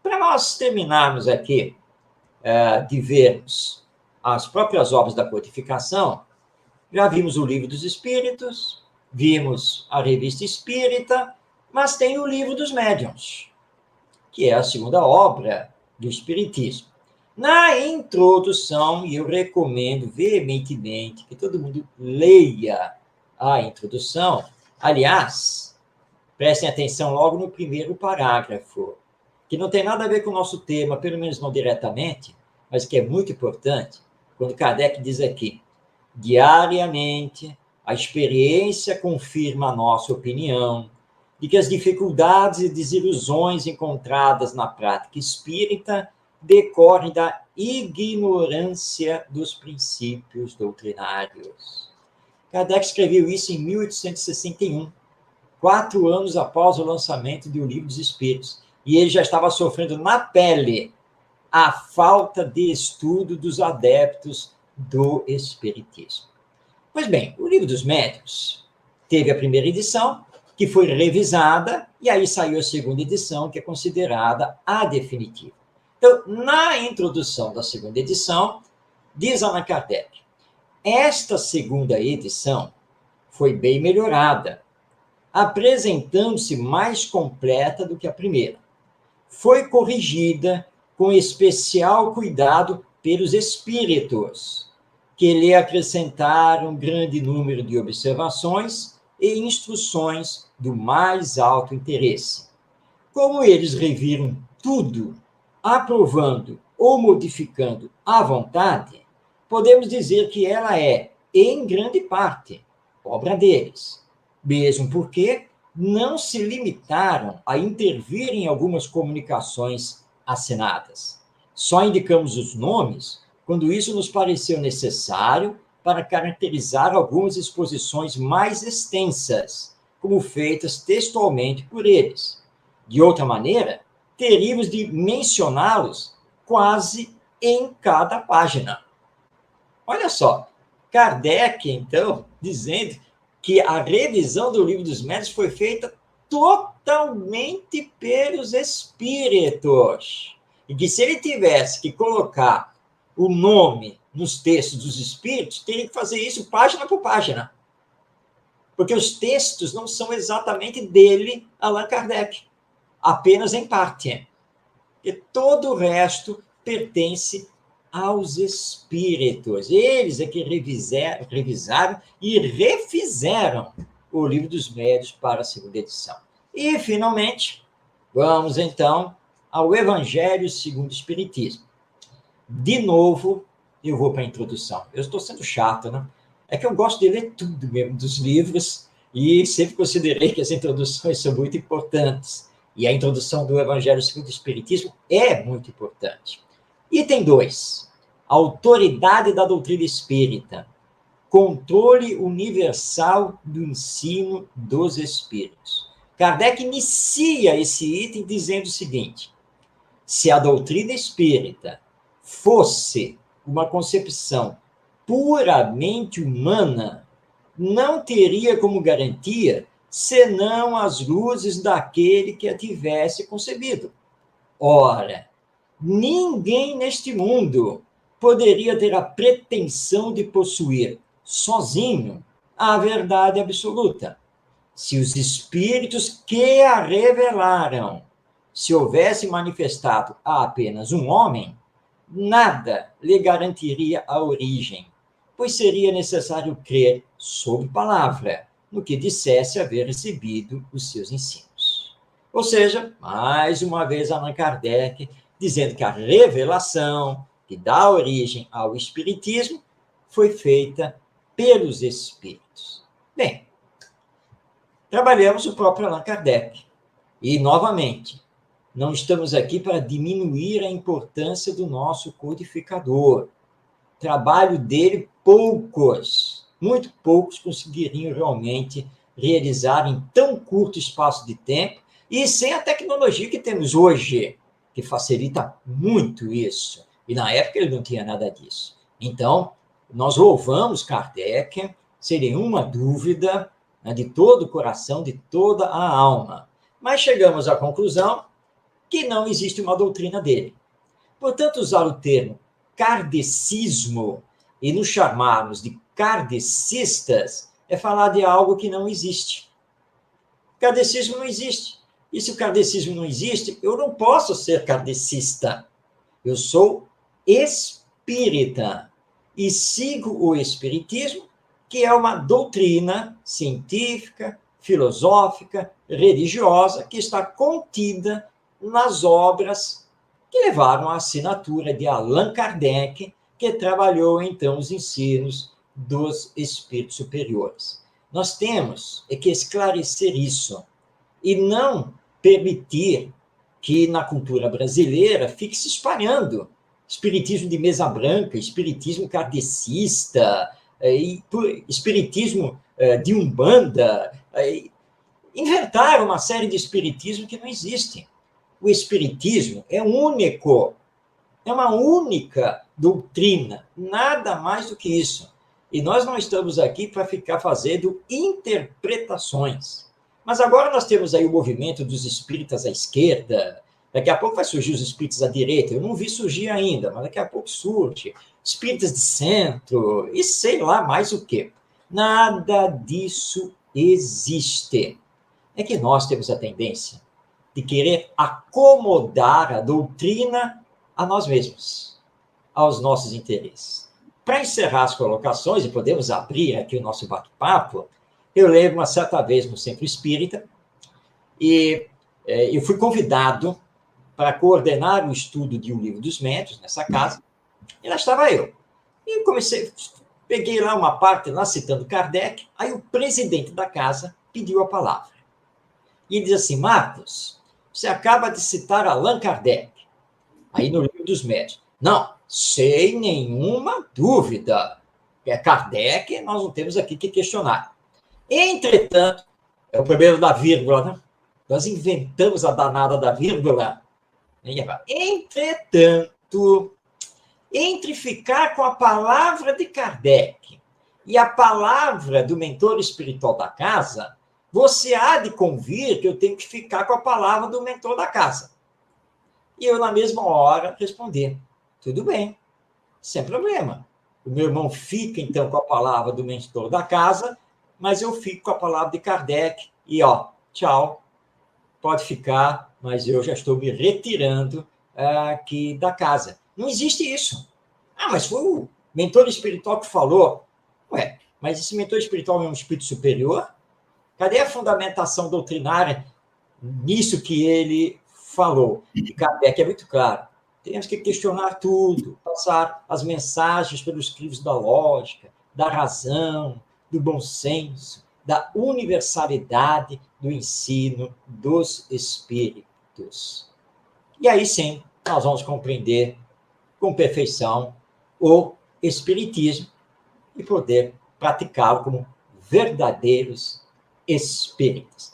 para nós terminarmos aqui de vermos as próprias obras da codificação, já vimos o Livro dos Espíritos, vimos a Revista Espírita, mas tem o Livro dos Médiuns, que é a segunda obra do Espiritismo. Na introdução, e eu recomendo veementemente que todo mundo leia a introdução. Aliás, prestem atenção logo no primeiro parágrafo, que não tem nada a ver com o nosso tema, pelo menos não diretamente, mas que é muito importante, quando Kardec diz aqui: diariamente, a experiência confirma a nossa opinião de que as dificuldades e desilusões encontradas na prática espírita decorrem da ignorância dos princípios doutrinários. Kardec escreveu isso em 1861, 4 anos após o lançamento do Livro dos Espíritos, e ele já estava sofrendo na pele a falta de estudo dos adeptos do Espiritismo. Pois bem, o Livro dos Médiuns teve a primeira edição, que foi revisada, e aí saiu a segunda edição, que é considerada a definitiva. Então, na introdução da segunda edição, diz Allan Kardec: esta segunda edição foi bem melhorada, apresentando-se mais completa do que a primeira. Foi corrigida com especial cuidado pelos espíritos, que lhe acrescentaram grande número de observações e instruções do mais alto interesse. Como eles reviram tudo, aprovando ou modificando à vontade, podemos dizer que ela é, em grande parte, obra deles, mesmo porque não se limitaram a intervir em algumas comunicações assinadas. Só indicamos os nomes quando isso nos pareceu necessário para caracterizar algumas exposições mais extensas, como feitas textualmente por eles. De outra maneira, teríamos de mencioná-los quase em cada página. Olha só, Kardec, então, dizendo que a revisão do Livro dos Médiuns foi feita totalmente pelos espíritos. E que se ele tivesse que colocar o nome nos textos dos espíritos, teria que fazer isso página por página. Porque os textos não são exatamente dele, Allan Kardec, apenas em parte. E todo o resto pertence aos espíritos. Eles é que revisaram e refizeram o Livro dos Médiuns para a segunda edição. E, finalmente, vamos, então, ao Evangelho segundo o Espiritismo. De novo, eu vou para a introdução. Eu estou sendo chato, né? É que eu gosto de ler tudo mesmo dos livros e sempre considerei que as introduções são muito importantes. E a introdução do Evangelho segundo o Espiritismo é muito importante. Item 2. Autoridade da doutrina espírita. Controle universal do ensino dos espíritos. Kardec inicia esse item dizendo o seguinte: se a doutrina espírita fosse uma concepção puramente humana, não teria como garantia senão as luzes daquele que a tivesse concebido. Ora, ninguém neste mundo poderia ter a pretensão de possuir sozinho a verdade absoluta. Se os espíritos que a revelaram se houvesse manifestado a apenas um homem, nada lhe garantiria a origem, pois seria necessário crer sob palavra no que dissesse haver recebido os seus ensinos. Ou seja, mais uma vez Allan Kardec dizendo que a revelação que dá origem ao espiritismo foi feita pelos espíritos. Bem, trabalhamos o próprio Allan Kardec. E, novamente, não estamos aqui para diminuir a importância do nosso codificador. Trabalho dele, muito poucos conseguiriam realmente realizar em tão curto espaço de tempo e sem a tecnologia que temos hoje, que facilita muito isso. E na época ele não tinha nada disso. Então, nós louvamos Kardec, sem nenhuma dúvida, de todo o coração, de toda a alma. Mas chegamos à conclusão que não existe uma doutrina dele. Portanto, usar o termo kardecismo e nos chamarmos de kardecistas é falar de algo que não existe. Kardecismo não existe. E se o kardecismo não existe, eu não posso ser kardecista. Eu sou espírita e sigo o espiritismo, que é uma doutrina científica, filosófica, religiosa, que está contida nas obras que levaram à assinatura de Allan Kardec, que trabalhou, então, os ensinos dos espíritos superiores. Nós temos que esclarecer isso e não permitir que na cultura brasileira fique se espalhando espiritismo de mesa branca, espiritismo kardecista, espiritismo de umbanda. Inventaram uma série de espiritismo que não existe. O espiritismo é único, é uma única doutrina, nada mais do que isso. E nós não estamos aqui para ficar fazendo interpretações. Mas agora nós temos aí o movimento dos espíritas à esquerda, daqui a pouco vai surgir os espíritas à direita, eu não vi surgir ainda, mas daqui a pouco surge, espíritas de centro, e sei lá mais o quê. Nada disso existe. É que nós temos a tendência de querer acomodar a doutrina a nós mesmos, aos nossos interesses. Para encerrar as colocações, e podemos abrir aqui o nosso bate-papo, eu lembro uma certa vez no Centro Espírita, e eu fui convidado para coordenar o estudo de um livro dos médiuns nessa casa, e lá estava eu. E peguei lá uma parte, lá citando Kardec, aí o presidente da casa pediu a palavra. E ele diz assim: Marcos, você acaba de citar Allan Kardec, aí no livro dos médiuns. Não, sem nenhuma dúvida. É Kardec, nós não temos aqui que questionar. Entretanto, é o primeiro da vírgula, né? Nós inventamos a danada da vírgula. Entretanto, entre ficar com a palavra de Kardec e a palavra do mentor espiritual da casa, você há de convir que eu tenho que ficar com a palavra do mentor da casa. E eu, na mesma hora, respondi: tudo bem, sem problema. O meu irmão fica, então, com a palavra do mentor da casa, mas eu fico com a palavra de Kardec e, tchau, pode ficar, mas eu já estou me retirando aqui da casa. Não existe isso. Mas foi o mentor espiritual que falou. Ué, mas esse mentor espiritual é um espírito superior? Cadê a fundamentação doutrinária nisso que ele falou? E Kardec é muito claro. Temos que questionar tudo, passar as mensagens pelos crivos da lógica, da razão, do bom senso, da universalidade do ensino dos espíritos. E aí sim, nós vamos compreender com perfeição o espiritismo e poder praticá-lo como verdadeiros espíritas.